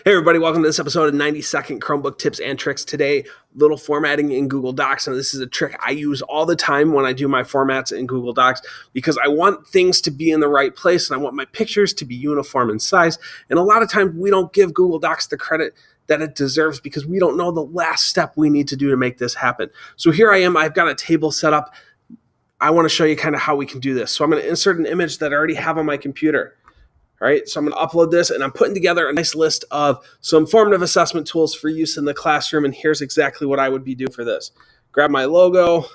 Hey everybody, welcome to this episode of 90-second Chromebook tips and tricks. Today, little formatting in Google Docs. And this is a trick I use all the time when I do my formats in Google Docs because I want things to be in the right place and I want my pictures to be uniform in size. And a lot of times we don't give Google Docs the credit that it deserves because we don't know the last step we need to do to make this happen. So here I am, I've got a table set up. I want to show you kind of how we can do this. So I'm going to insert an image that I already have on my computer. All right, so I'm going to upload this and I'm putting together a nice list of some formative assessment tools for use in the classroom. And here's exactly what I would be doing for this. Grab my logo,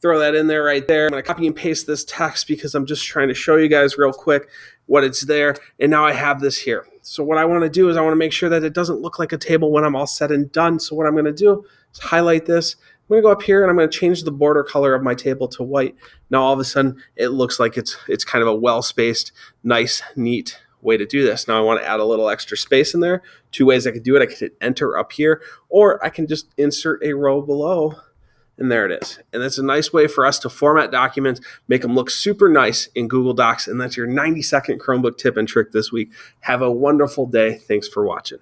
throw that in there right there. I'm going to copy and paste this text because I'm just trying to show you guys real quick what it's there. And now I have this here. So what I want to do is I want to make sure that it doesn't look like a table when I'm all said and done. So what I'm going to do is highlight this. I'm going to go up here and I'm going to change the border color of my table to white. Now all of a sudden it looks like it's kind of a well-spaced, nice, neat way to do this. Now I want to add a little extra space in there. Two ways I could do it. I could hit enter up here, or I can just insert a row below, and there it is. And that's a nice way for us to format documents, make them look super nice in Google Docs. And that's your 90-second Chromebook tip and trick this week. Have a wonderful day. Thanks for watching.